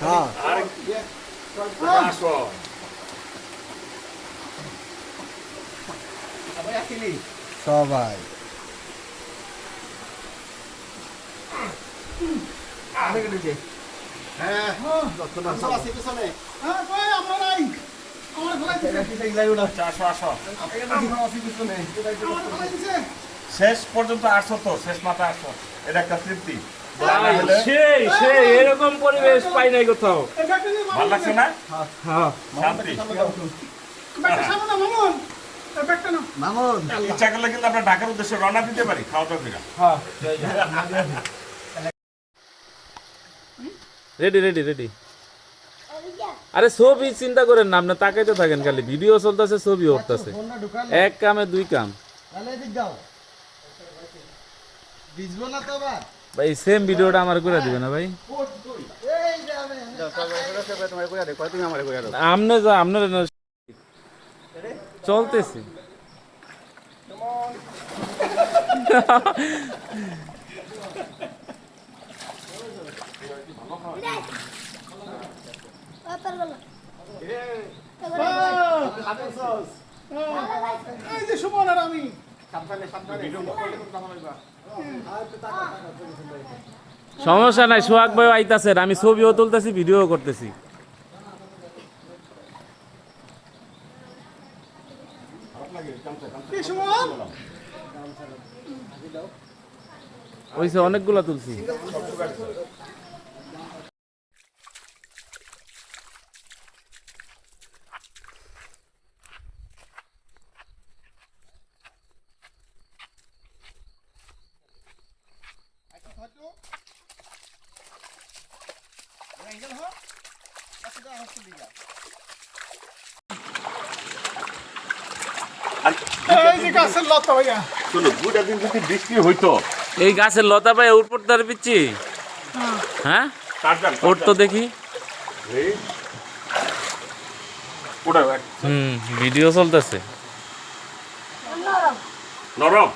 হ্যাঁ আর আসো সবাই হ্যাঁ আসো আসো শেষ পর্যন্ত আসো তো শেষ মাথা আসো এটা একটা তৃপ্তি সেই সেই এরকম পরিবেশ পাই নাই কোথাও। ভালো লাগছে না হ্যাঁ শান্তি মামুন ইচ্ছা করলে কিন্তু আমরা ঢাকার উদ্দেশ্যে রওনা দিতে পারি খাওয়া দাওয়া করে হ্যাঁ রেডি রেডি রেডি। আরে ছবি চিন্তা করেন না, আপনি তাকাইতে থাকেন, খালি ভিডিও চলতেছে ছবি উঠতেছে, এক কামে দুই কাম। তাহলে এদিক যাও ভিজবো না তো আবার ভাই সেম ভিডিওটা আমার করে দিবে না ভাই? এই যে আমি আমনে যা আপনার চলতেছে। সমস্যা নাই, সোহাগ ভাই আইতাছেন, আমি ছবিও তুলতেছি ভিডিও করতেছি। ওইসে অনেকগুলা তুলছি। চলো দুটা দিন যদি বৃষ্টি হইতো এই গাছের লতা পাই উপর তার পিচ্ছি। হ্যাঁ কাটবেন ওর তো দেখি। এই ওটা ভিডিও চলতেছে। নরম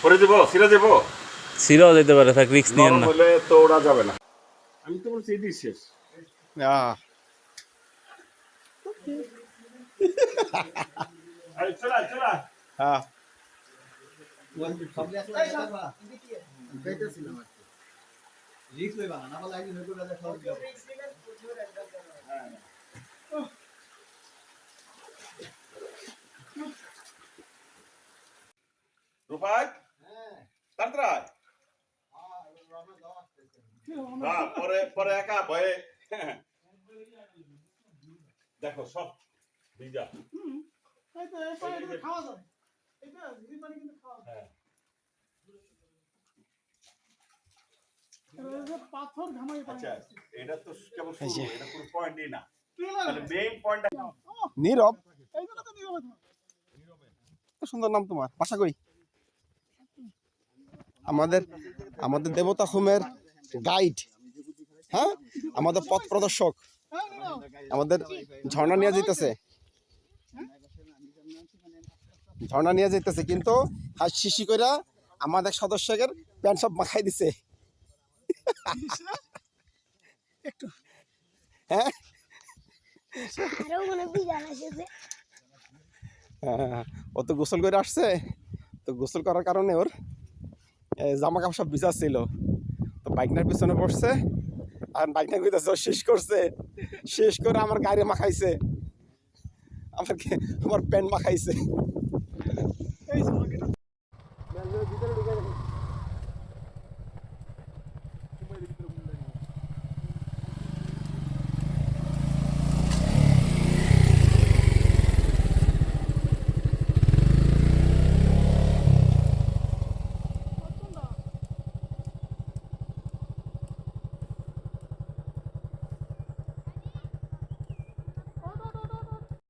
করে দেবো ছিঁড়ে দেবো ছিঁড়াও যেতে পারে, থাক রিস্ক নিয়েন নরম না। হলে তো ওরা যাবে না আমি তো বলছি এটাই শেষ আরে চলা চলা রূপাই তাড়াতাড়ি হ্যাঁ পরে পরে একা ভয়ে দেখো সব ভিজা হ্যাঁ পাথর ঘামাই আচ্ছা এটা তো কেবল শুরু এটা পুরো পয়েন্টই না তাহলে মেইন পয়েন্টটা নীরব, এই জন্য তো নীরবে থাক। এত সুন্দর নাম তোমার, বাসা কই? আমাদের আমাদের দেবতা হোমের গাইড, হ্যাঁ, আমাদের পথ প্রদর্শক, হ্যাঁ, নীরব। আমাদের ঝর্ণা নিয়ে যেতেছে, ঝর্ণা নিয়ে যেতেছে, কিন্তু হাস শিশি করে আমাদের সদস্যকে প্যান্ট সব মাখাই দিছে। একটু হ্যাঁ ও তো গোসল করে আসছে, তো গোসল করার কারণে ওর জামা কাপড় সব ভিজা ছিল, তো বাইকনার পিছনে বসছে আর বাইকনার কইতাছে ও শেষ করছে, শেষ করে আমার গাড়ি মাখাইছে, আমার প্যান্ট মাখাইছে।